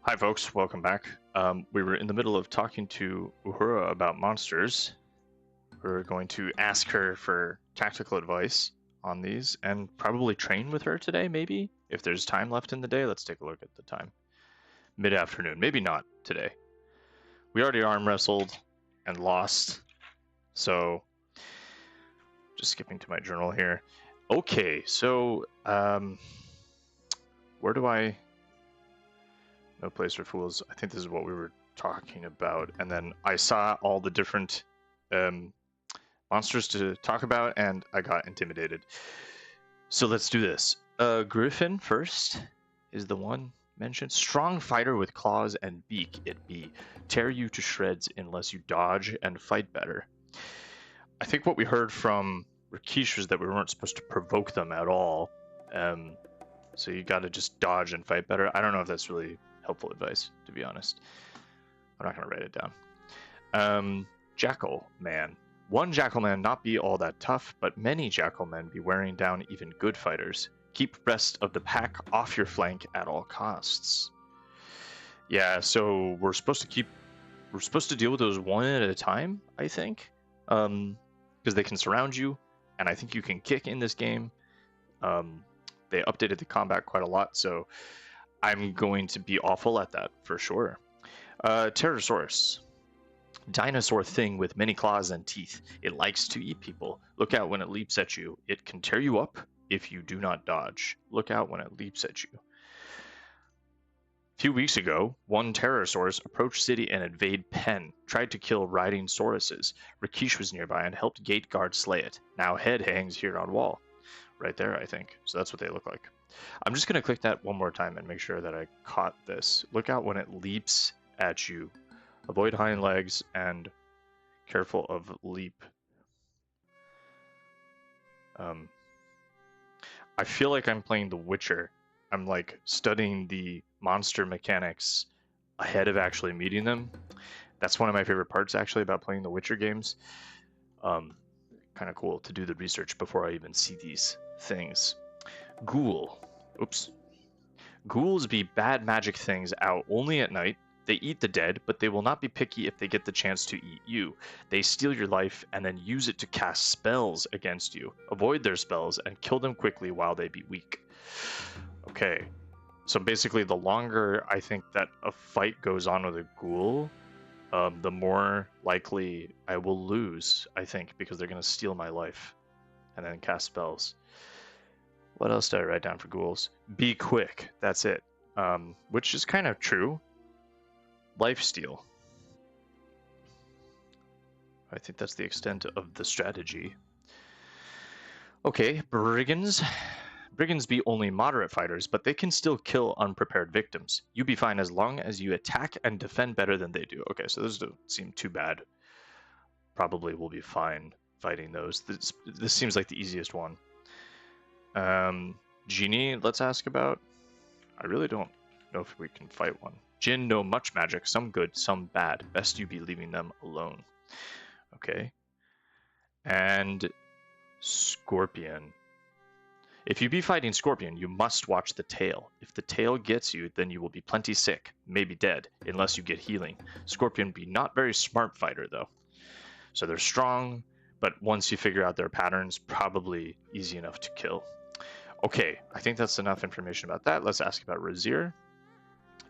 Hi, folks. Welcome back. We were in the middle of talking to Uhura about monsters. We're going to ask her for tactical advice on these and probably train with her today, maybe. If there's time left in the day, let's take a look at the time. Mid-afternoon. Maybe not today. We already arm wrestled and lost. So, just skipping to my journal here. Okay, so, where do I... No place for fools. I think this is what we were talking about. And then I saw all the different monsters to talk about, and I got intimidated. So let's do this. Griffin first is the one mentioned. Strong fighter with claws and beak it be. Tear you to shreds unless you dodge and fight better. I think what we heard from Rakesh was that we weren't supposed to provoke them at all. So you got to just dodge and fight better. I don't know if that's really helpful advice, to be honest. I'm not going to write it down. Jackal Man. One Jackal Man not be all that tough, but many Jackal Men be wearing down even good fighters. Keep rest of the pack off your flank at all costs. Yeah, so we're supposed to deal with those one at a time, I think, because they can surround you, and I think you can kick in this game. They updated the combat quite a lot, so I'm going to be awful at that for sure. Pterosaurus. Dinosaur thing with many claws and teeth. It likes to eat people. Look out when it leaps at you. It can tear you up if you do not dodge. Look out when it leaps at you. A few weeks ago, one Pterosaurus approached city and invade pen, tried to kill riding sauruses. Rakesh was nearby and helped gate guard slay it. Now head hangs here on wall. Right there, I think. So that's what they look like. I'm just going to click that one more time and make sure that I caught this. Look out when it leaps at you. Avoid hind legs and careful of leap. I feel like I'm playing The Witcher. I'm like studying the monster mechanics ahead of actually meeting them. That's one of my favorite parts actually about playing the Witcher games. Kind of cool to do the research before I even see these things. Ghoul. Oops. Ghouls be bad magic things out only at night. They eat the dead, but they will not be picky if they get the chance to eat you. They steal your life and then use it to cast spells against you. Avoid their spells and kill them quickly while they be weak. Okay, so basically the longer I think that a fight goes on with a ghoul, the more likely I will lose, I think, because they're going to steal my life and then cast spells. What else did I write down for ghouls? Be quick, that's it. Which is kind of true. Lifesteal. I think that's the extent of the strategy. Okay, brigands. Brigands be only moderate fighters, but they can still kill unprepared victims. You be fine as long as you attack and defend better than they do. Okay, so those don't seem too bad. Probably will be fine fighting those. This seems like the easiest one. Genie, let's ask about. I really don't know if we can fight one. Jinn know much magic, some good, some bad. Best you be leaving them alone. Okay. And Scorpion. If you be fighting Scorpion, you must watch the tail. If the tail gets you, then you will be plenty sick, maybe dead, unless you get healing. Scorpion be not very smart fighter, though. So they're strong, but once you figure out their patterns, probably easy enough to kill. Okay, I think that's enough information about that. Let's ask about Razir.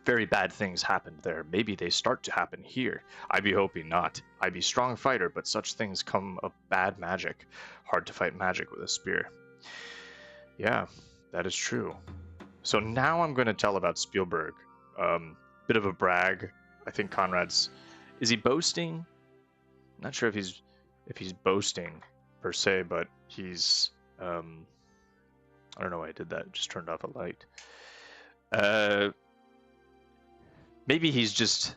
Very bad things happened there. Maybe they start to happen here. I be hoping not. I be strong fighter, but such things come of bad magic. Hard to fight magic with a spear. Yeah, that is true. So now I'm going to tell about Spielberg. Bit of a brag. I think Conrad's... Is he boasting? I'm not sure if he's boasting per se, but he's... I don't know why I did that. Just turned off a light. Maybe he's just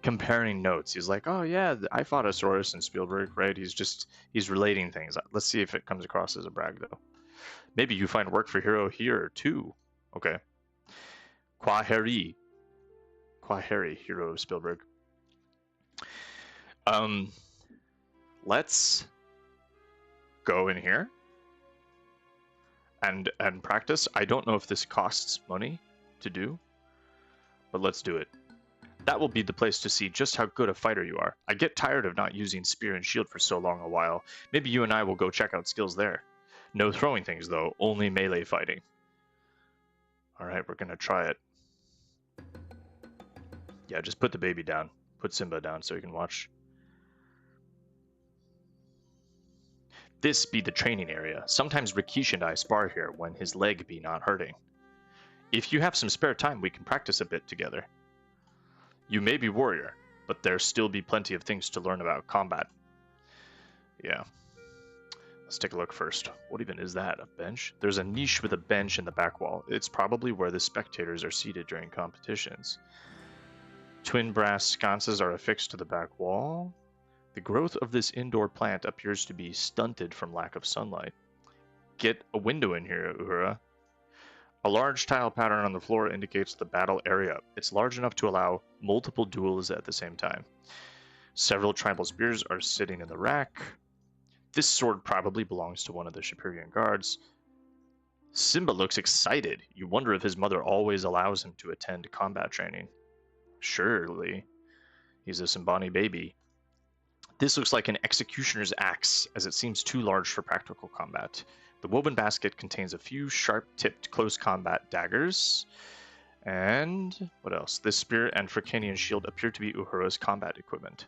comparing notes. He's like, oh yeah, I fought a Saurus in Spielberg, right? He's relating things. Let's see if it comes across as a brag though. Maybe you find work for hero here too. Okay. Quaheri, hero of Spielberg. Let's go in here and practice. I don't know if this costs money to do. but let's do it. That will be the place to see just how good a fighter you are. I get tired of not using spear and shield for so long a while. Maybe you and I will go check out skills there. No throwing things, though. Only melee fighting. Alright, we're gonna try it. Yeah, just put the baby down. Put Simba down so he can watch. This be the training area. Sometimes Rikish and I spar here when his leg be not hurting. If you have some spare time, we can practice a bit together. You may be warrior, but there still be plenty of things to learn about combat. Yeah. Let's take a look first. What even is that? A bench? There's a niche with a bench in the back wall. It's probably where the spectators are seated during competitions. Twin brass sconces are affixed to the back wall. The growth of this indoor plant appears to be stunted from lack of sunlight. Get a window in here, Uhura. A large tile pattern on the floor indicates the battle area. It's large enough to allow multiple duels at the same time. Several tribal spears are sitting in the rack. This sword probably belongs to one of the Shapeirian guards. Simba looks excited. You wonder if his mother always allows him to attend combat training. Surely. He's a Simbani baby. This looks like an executioner's axe, as it seems too large for practical combat. The woven basket contains a few sharp-tipped close combat daggers. And what else? This spear and Fricanian shield appear to be Uhura's combat equipment.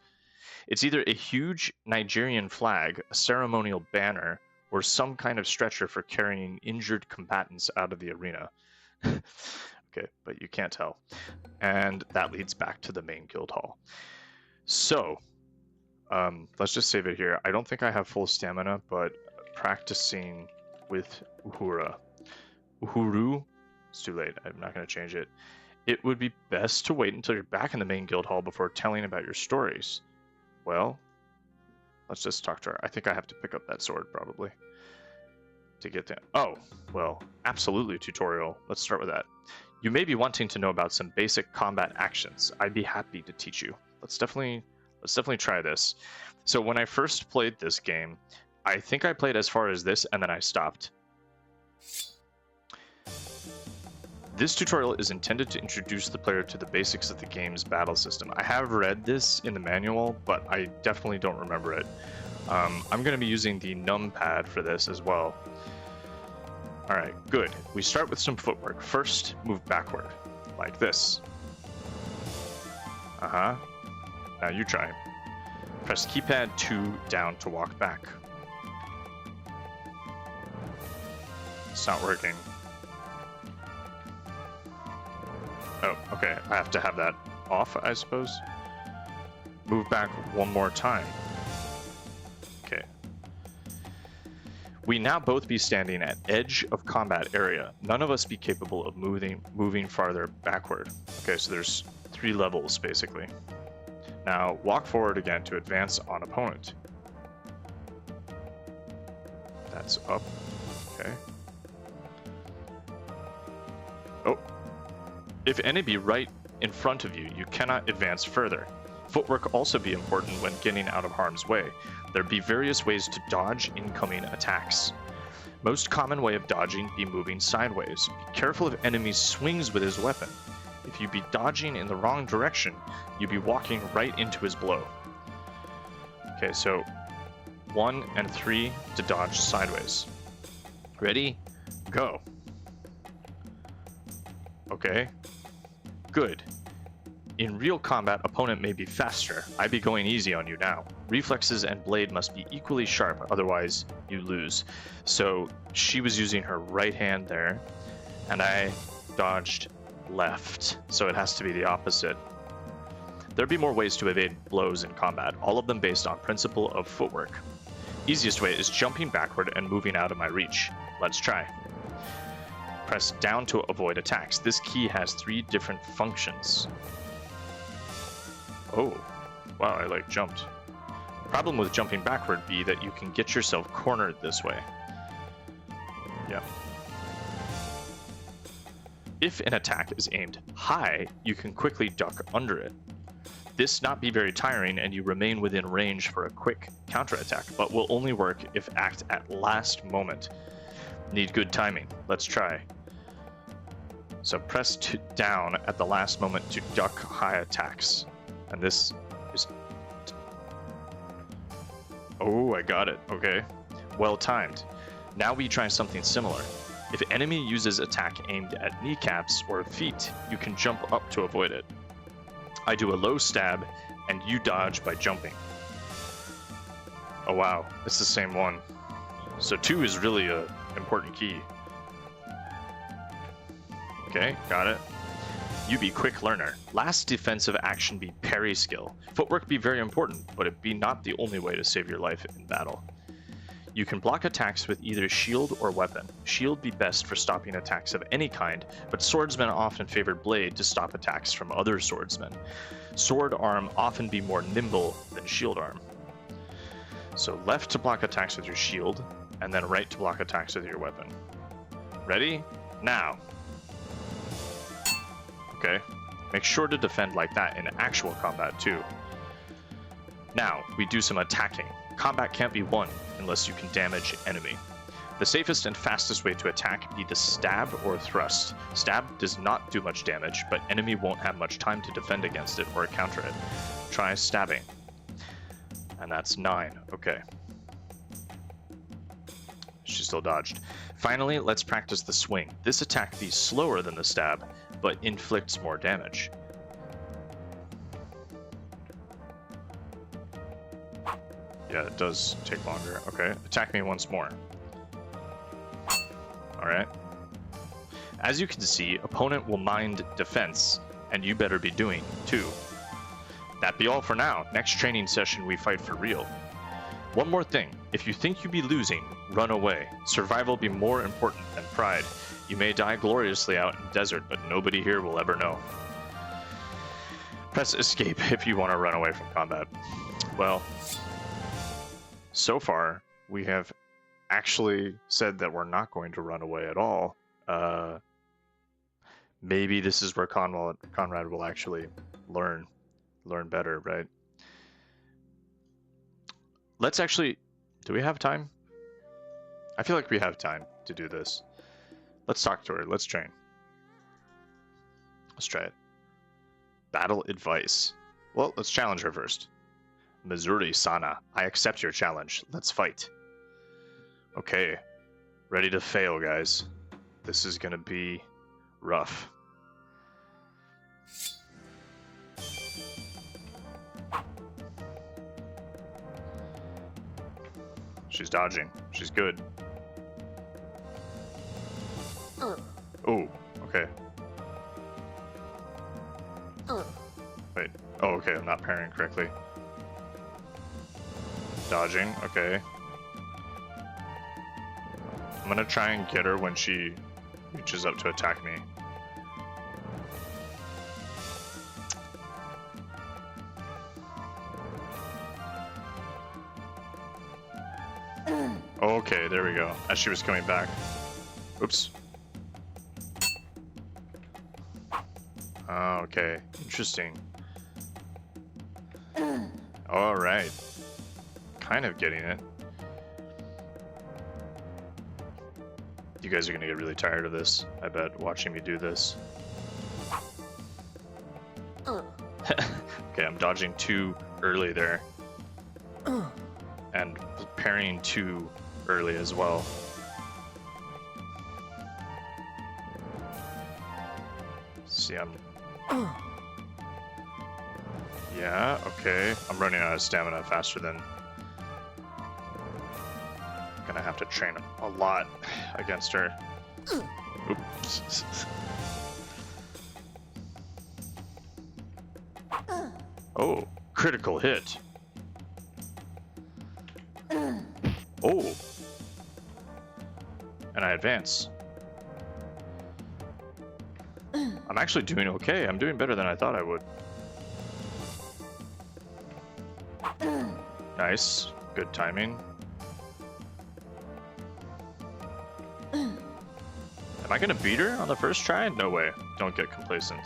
It's either a huge Nigerian flag, a ceremonial banner, or some kind of stretcher for carrying injured combatants out of the arena. Okay, but you can't tell. And that leads back to the main guild hall. So, let's just save it here. I don't think I have full stamina, but practicing with Uhura. Uhuru? It's too late. I'm not going to change it. It would be best to wait until you're back in the main guild hall before telling about your stories. Well, let's just talk to her. I think I have to pick up that sword, probably, to get there. Oh, well, absolutely tutorial. Let's start with that. You may be wanting to know about some basic combat actions. I'd be happy to teach you. Let's definitely try this. So when I first played this game, I think I played as far as this, and then I stopped. This tutorial is intended to introduce the player to the basics of the game's battle system. I have read this in the manual, but I definitely don't remember it. I'm going to be using the numpad for this as well. Alright, good. We start with some footwork. First, move backward, like this. Now you try. Press keypad 2 down to walk back. It's not working. Oh, okay. I have to have that off, I suppose. Move back one more time. Okay. We now both be standing at edge of combat area. None of us be capable of moving farther backward. Okay, so there's 3 levels, basically. Now, walk forward again to advance on opponent. That's up. Okay. Oh. If any be right in front of you, you cannot advance further. Footwork also be important when getting out of harm's way. There be various ways to dodge incoming attacks. Most common way of dodging be moving sideways. Be careful if enemy swings with his weapon. If you be dodging in the wrong direction, you be walking right into his blow. Okay, so 1 and 3 to dodge sideways. Ready? Go. Okay. Good. In real combat, opponent may be faster. I be going easy on you now. Reflexes and blade must be equally sharp, otherwise you lose. So she was using her right hand there, and I dodged left. So it has to be the opposite. There'd be more ways to evade blows in combat, all of them based on principle of footwork. Easiest way is jumping backward and moving out of my reach. Let's try. Press down to avoid attacks. This key has 3 different functions. Oh, wow, I jumped. Problem with jumping backward be that you can get yourself cornered this way. Yeah. If an attack is aimed high, you can quickly duck under it. This not be very tiring and you remain within range for a quick counterattack, but will only work if act at last moment. Need good timing. Let's try. So press down at the last moment to duck high attacks. And this is... Oh, I got it. Okay. Well timed. Now we try something similar. If enemy uses attack aimed at kneecaps or feet, you can jump up to avoid it. I do a low stab, and you dodge by jumping. Oh wow, it's the same one. So 2 is really an important key. Okay, got it. You be quick learner. Last defensive action be parry skill. Footwork be very important, but it be not the only way to save your life in battle. You can block attacks with either shield or weapon. Shield be best for stopping attacks of any kind, but swordsmen often favor blade to stop attacks from other swordsmen. Sword arm often be more nimble than shield arm. So left to block attacks with your shield, and then right to block attacks with your weapon. Ready? Now! Okay. Make sure to defend like that in actual combat too. Now, we do some attacking. Combat can't be won unless you can damage enemy. The safest and fastest way to attack be the stab or thrust. Stab does not do much damage, but enemy won't have much time to defend against it or counter it. Try stabbing. And that's 9. Okay. She still dodged. Finally, let's practice the swing. This attack be slower than the stab, but inflicts more damage. Yeah, it does take longer. Okay, attack me once more. Alright. As you can see, opponent will mind defense, and you better be doing, too. That be all for now. Next training session, we fight for real. One more thing. If you think you be losing, run away. Survival be more important than pride. You may die gloriously out in desert, but nobody here will ever know. Press escape if you want to run away from combat. Well, so far, we have actually said that we're not going to run away at all. Maybe this is where Conrad will actually learn better, right? Let's actually... Do we have time? I feel like we have time to do this. Let's talk to her. Let's train. Let's try it. Battle advice. Well, let's challenge her first. Missouri-sana, I accept your challenge. Let's fight. Okay. Ready to fail, guys. This is gonna be rough. She's dodging. She's good. Oh, okay. Wait. Oh, okay. I'm not parrying correctly. Dodging. Okay. I'm gonna try and get her when she reaches up to attack me. Okay, there we go. As she was coming back. Oops. Okay, interesting. Alright. Kind of getting it. You guys are gonna get really tired of this, I bet, watching me do this. Okay, I'm dodging too early there. And parrying too early as well. See, yeah, okay. I'm running out of stamina faster than... Gonna have to train a lot against her. Oops. Oh, critical hit. Oh. And I advance. I'm actually doing okay. I'm doing better than I thought I would. Nice. Good timing. Am I gonna beat her on the first try? No way. Don't get complacent.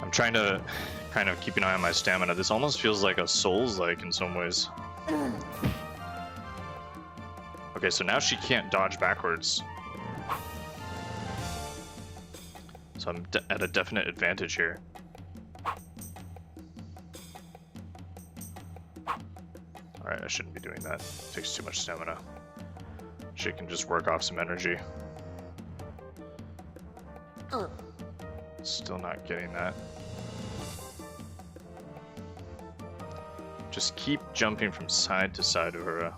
I'm trying to kind of keep an eye on my stamina. This almost feels like a Souls-like in some ways. Okay, so now she can't dodge backwards. So I'm at a definite advantage here. Alright, I shouldn't be doing that. It takes too much stamina. She can just work off some energy. Still not getting that. Just keep jumping from side to side, Uhura,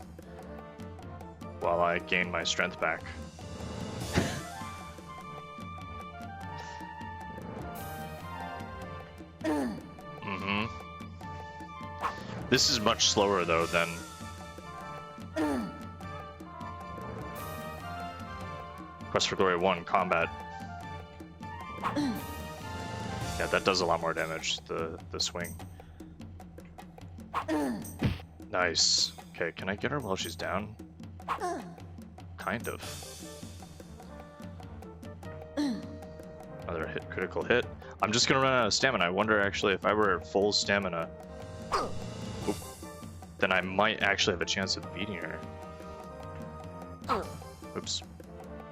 while I gain my strength back. This is much slower though than Quest for Glory 1 combat. Yeah, that does a lot more damage, the swing. Nice. Okay, can I get her while she's down? Kind of. Another hit, critical hit. I'm just gonna run out of stamina. I wonder actually if I were at full stamina, then I might actually have a chance of beating her. Oops.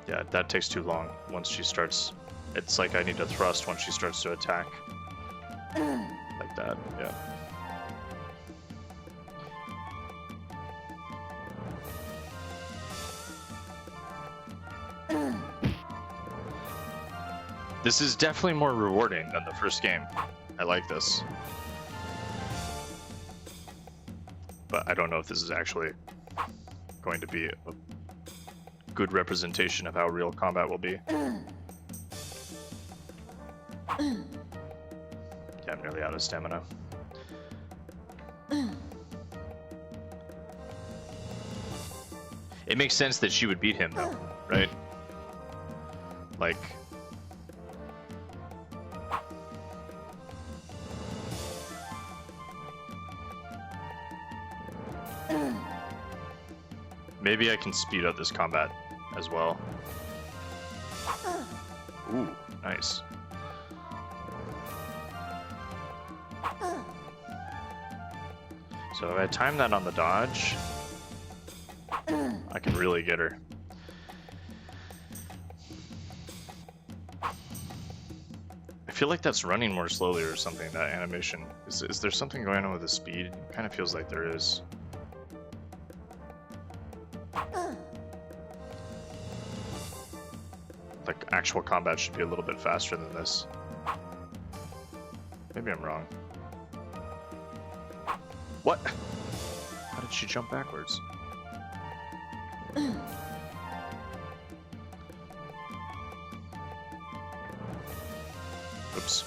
Yeah, that takes too long. Once she starts, it's like I need to thrust once she starts to attack. Like that, yeah. This is definitely more rewarding than the first game. I like this. But I don't know if this is actually going to be a good representation of how real combat will be. Yeah, I'm nearly out of stamina. It makes sense that she would beat him though, right? Like... Maybe I can speed up this combat as well. Ooh, nice. So if I time that on the dodge, I can really get her. I feel like that's running more slowly or something, that animation. Is there something going on with the speed? It kind of feels like there is. Like, actual combat should be a little bit faster than this. Maybe I'm wrong. What? How did she jump backwards? Oops.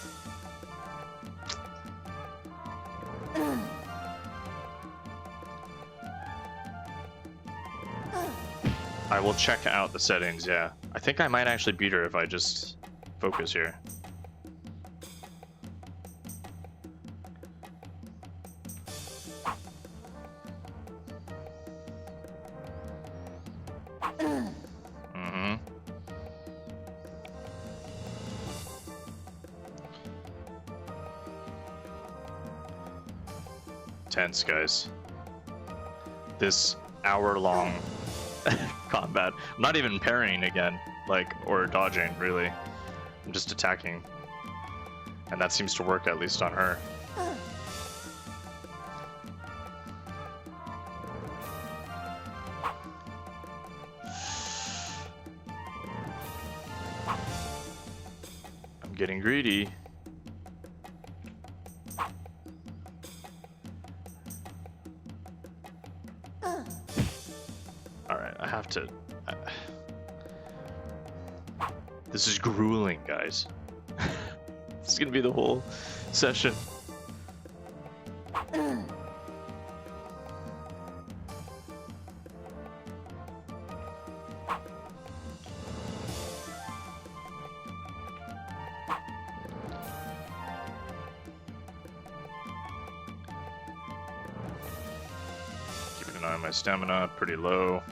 I will check out the settings, yeah. I think I might actually beat her if I just focus here. Tense, guys. This hour-long combat. I'm not even parrying again, like, or dodging, really. I'm just attacking. And that seems to work, at least on her. I'm getting greedy. Alright, I have to... This is grueling, guys. This is gonna be the whole session. Keeping an eye on my stamina, pretty low.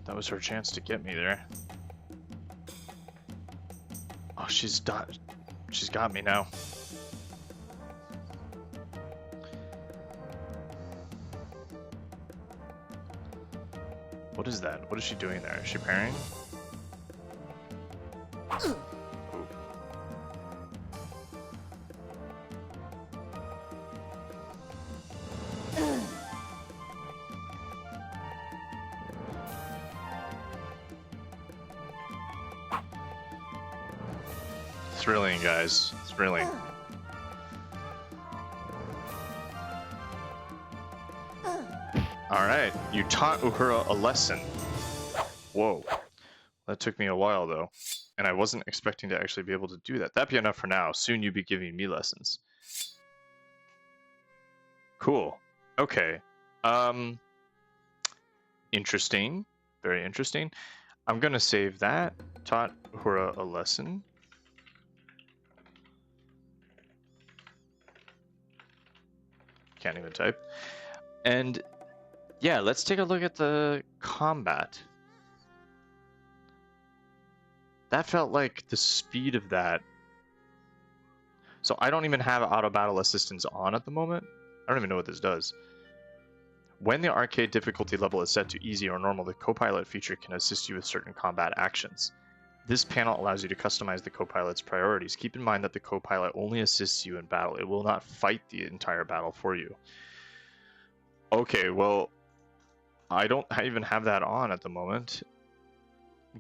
That was her chance to get me there. Oh, she's got me now. What is that? What is she doing there? Is she parrying? Ooh. Thrilling, guys. Thrilling. Alright, you taught Uhura a lesson. Whoa. That took me a while, though. And I wasn't expecting to actually be able to do that. That'd be enough for now. Soon you'll be giving me lessons. Cool. Okay. Interesting. Very interesting. I'm gonna save that. Taught Uhura a lesson. Can't even type. And yeah, let's take a look at the combat. That felt like the speed of that. So I don't even have auto battle assistance on at the moment. I don't even know what this does. When the arcade difficulty level is set to easy or normal, the co-pilot feature can assist you with certain combat actions. This panel allows you to customize the co-pilot's priorities. Keep in mind that the co-pilot only assists you in battle. It will not fight the entire battle for you. Okay, well, I don't even have that on at the moment.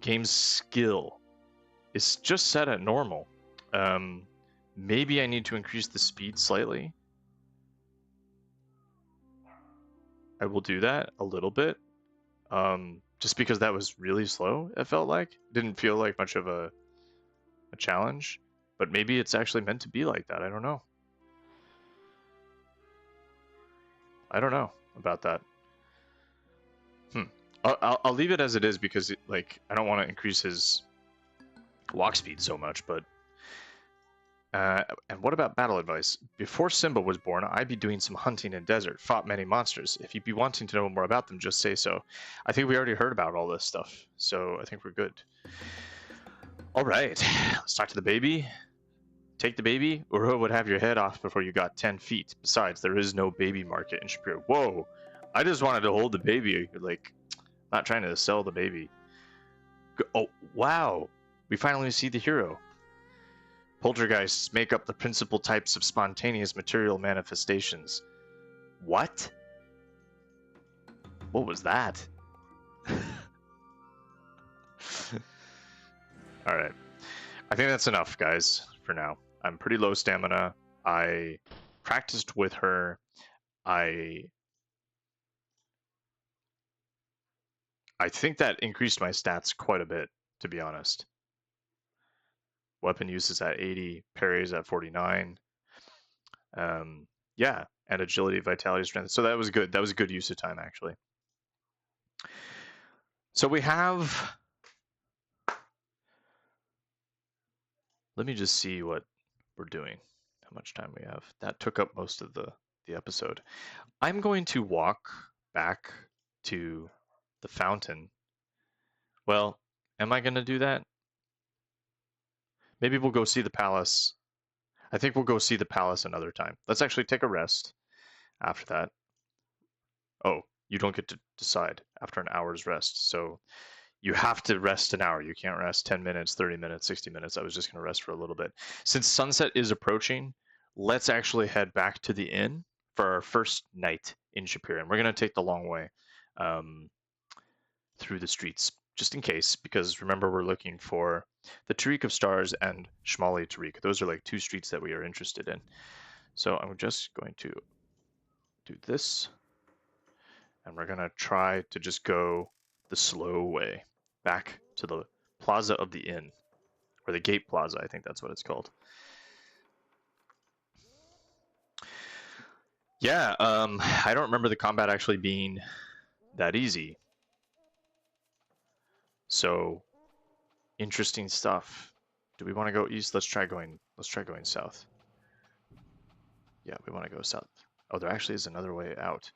Game skill is just set at normal. Maybe I need to increase the speed slightly. I will do that a little bit. Just because that was really slow, it felt like. Didn't feel like much of a challenge. But maybe it's actually meant to be like that. I don't know. I don't know about that. I'll leave it as it is because I don't want to increase his walk speed so much. But and what about battle advice? Before Simba was born, I'd be doing some hunting in desert, fought many monsters. If you'd be wanting to know more about them, just say so. I think we already heard about all this stuff, so I think we're good. All right, let's talk to the baby. Take the baby. Uhura would have your head off before you got 10 feet. Besides, there is no baby market in Shapeir. Whoa, I just wanted to hold the baby. Like, not trying to sell the baby. Oh, wow. We finally see the hero. Poltergeists make up the principal types of spontaneous material manifestations. What? What was that? Alright. I think that's enough, guys, for now. I'm pretty low stamina. I practiced with her. I think that increased my stats quite a bit, to be honest. Weapon use is at 80, parry is at 49. Yeah, and agility, vitality, strength. So that was good. That was a good use of time, actually. So we have... Let me just see what we're doing, how much time we have. That took up most of the episode. I'm going to walk back to the fountain. Well, am I going to do that? Maybe we'll go see the palace. I think we'll go see the palace another time. Let's actually take a rest after that. Oh, you don't get to decide after an hour's rest. So you have to rest an hour. You can't rest 10 minutes, 30 minutes, 60 minutes. I was just going to rest for a little bit. Since sunset is approaching, let's actually head back to the inn for our first night in Shapeir. And we're going to take the long way through the streets, just in case, because remember, we're looking for the Tariq of Stars and Shmali Tariq. Those are like two streets that we are interested in. So I'm just going to do this. And we're going to try to just go the slow way back to the plaza of the inn, or the gate plaza, I think that's what it's called. Yeah, I don't remember the combat actually being that easy. So, interesting stuff. Do we want to go east? Let's try going south. Yeah, we want to go south. Oh, there actually is another way out.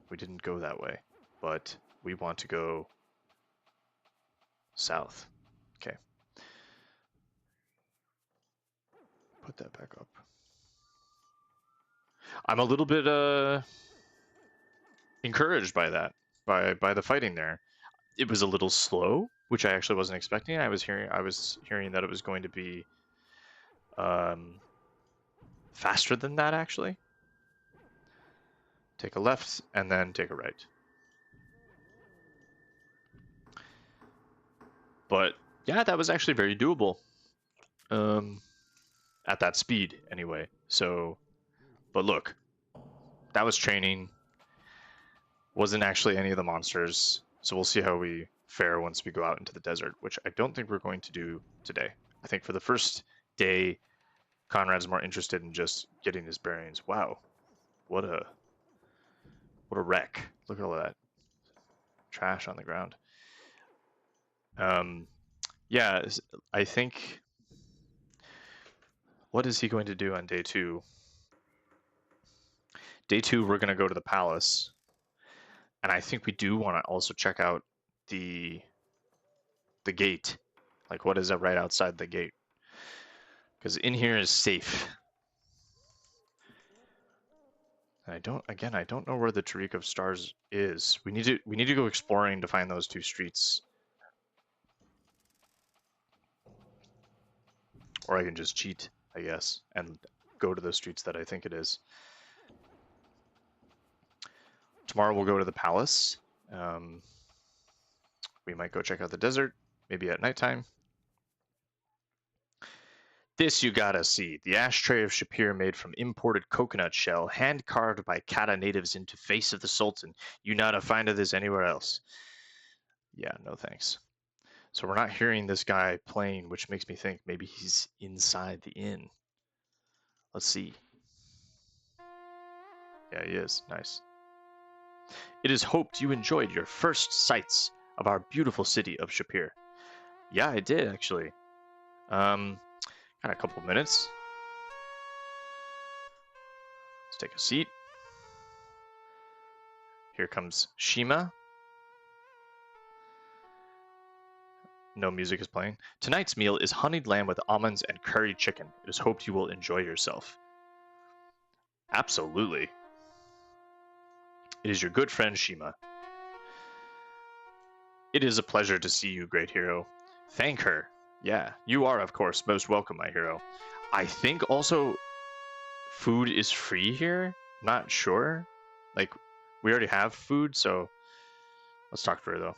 We didn't go that way, but we want to go south. Okay. put that back up. I'm a little bit encouraged by that, by the fighting there. It was a little slow, which I actually wasn't expecting. I was hearing that it was going to be faster than that, actually. Take a left and then take a right. But yeah, that was actually very doable. At that speed, anyway. So, but look, that was training. Wasn't actually any of the monsters. So we'll see how we fare once we go out into the desert, which I don't think we're going to do today. I think for the first day, Conrad's more interested in just getting his bearings. Wow, what a wreck! Look at all of that trash on the ground. Yeah, I think. What is he going to do on day 2? Day 2, we're going to go to the palace, and I think we do want to also check out the gate. Like, what is it right outside the gate? Because in here is safe. And I don't know where the Tariq of Stars is. We need to go exploring to find those 2 streets. Or I can just cheat, I guess, and go to the streets that I think it is. Tomorrow we'll go to the palace. We might go check out the desert, maybe at nighttime. This you gotta see. The ashtray of Shapeir made from imported coconut shell, hand carved by Kata natives into face of the Sultan. You not find this anywhere else. Yeah, no thanks. So we're not hearing this guy playing, which makes me think maybe he's inside the inn. Let's see. Yeah, he is. Nice. It is hoped you enjoyed your first sights of our beautiful city of Shapeir. Yeah, I did, actually. Got a couple minutes. Let's take a seat. Here comes Shima. No music is playing. Tonight's meal is honeyed lamb with almonds and curry chicken. It is hoped you will enjoy yourself. Absolutely. It is your good friend Shima. It is a pleasure to see you, great hero. Thank her. Yeah, you are, of course, most welcome, my hero. I think also food is free here. Not sure. Like, we already have food, so let's talk to her, though.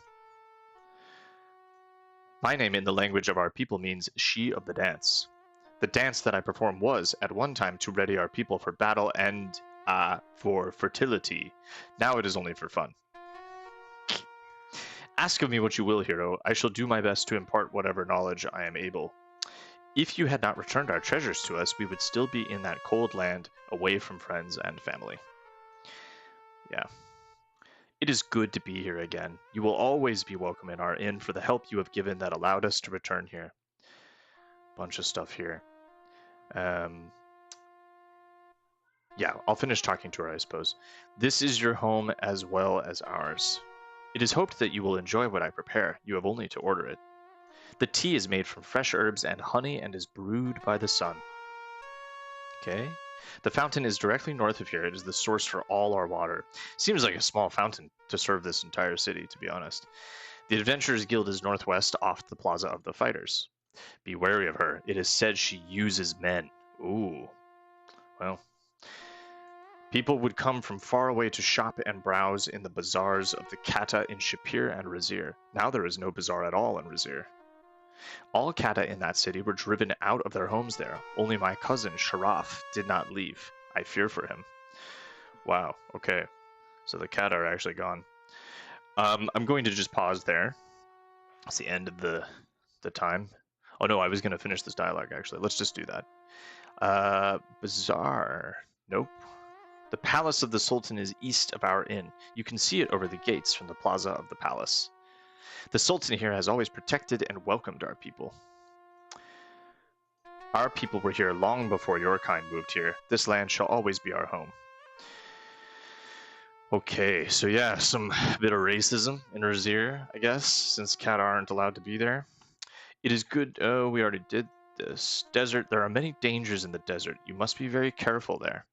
My name in the language of our people means she of the dance. The dance that I perform was, at one time, to ready our people for battle and, for fertility. Now it is only for fun. Ask of me what you will, hero. I shall do my best to impart whatever knowledge I am able. If you had not returned our treasures to us, we would still be in that cold land, away from friends and family. Yeah. It is good to be here again. You will always be welcome in our inn for the help you have given that allowed us to return here. Bunch of stuff here. Yeah, I'll finish talking to her, I suppose. This is your home as well as ours. It is hoped that you will enjoy what I prepare. You have only to order it. The tea is made from fresh herbs and honey and is brewed by the sun. Okay. The fountain is directly north of here. It is the source for all our water. Seems like a small fountain to serve this entire city, to be honest. The Adventurers Guild is northwest off the Plaza of the Fighters. Be wary of her. It is said she uses men. Ooh. Well. People would come from far away to shop and browse in the bazaars of the Kata in Shapeir and Razir. Now there is no bazaar at all in Razir. All Kata in that city were driven out of their homes there. Only my cousin, Sharaf, did not leave. I fear for him. Wow, okay. So the Kata are actually gone. I'm going to just pause there. It's the end of the time. Oh no, I was going to finish this dialogue, actually. Let's just do that. Bazaar. Nope. The palace of the Sultan is east of our inn. You can see it over the gates from the plaza of the palace. The Sultan here has always protected and welcomed our people. Our people were here long before your kind moved here. This land shall always be our home. Okay, so yeah, some bit of racism in Razir, I guess, since Kata aren't allowed to be there. It is good. Oh, we already did this. Desert. There are many dangers in the desert. You must be very careful there.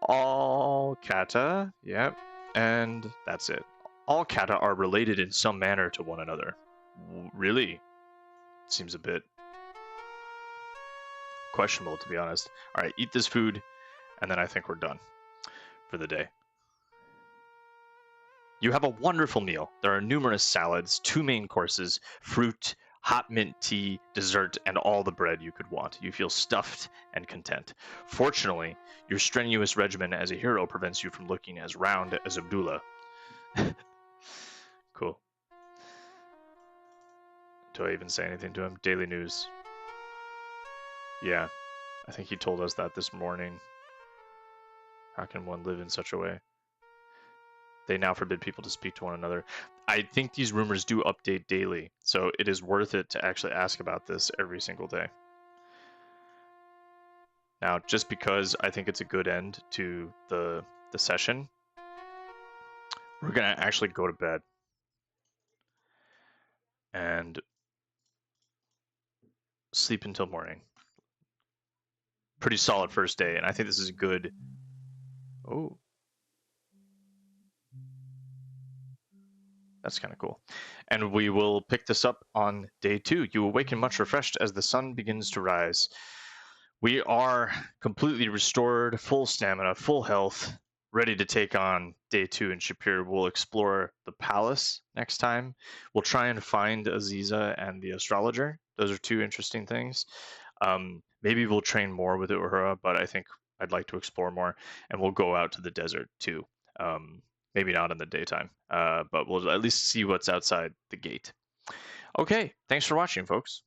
All kata. Yep. And that's it. All kata are related in some manner to one another. Really? Seems a bit questionable, to be honest. All right, eat this food, and then I think we're done for the day. You have a wonderful meal. There are numerous salads, 2 main courses, fruit, hot mint tea, dessert, and all the bread you could want. You feel stuffed and content. Fortunately, your strenuous regimen as a hero prevents you from looking as round as Abdullah. Cool. Do I even say anything to him? Daily news. Yeah, I think he told us that this morning. How can one live in such a way? They now forbid people to speak to one another. I think these rumors do update daily, so it is worth it to actually ask about this every single day. Now, just because I think it's a good end to the session, we're going to actually go to bed and sleep until morning. Pretty solid first day, and I think this is good. Oh. That's kind of cool. And we will pick this up on day 2. You awaken much refreshed as the sun begins to rise. We are completely restored, full stamina, full health, ready to take on day 2 in Shapeir. We'll explore the palace next time. We'll try and find Aziza and the astrologer. Those are 2 interesting things. Maybe we'll train more with Uhura, but I think I'd like to explore more. And we'll go out to the desert too. Maybe not in the daytime, but we'll at least see what's outside the gate. Okay, thanks for watching, folks.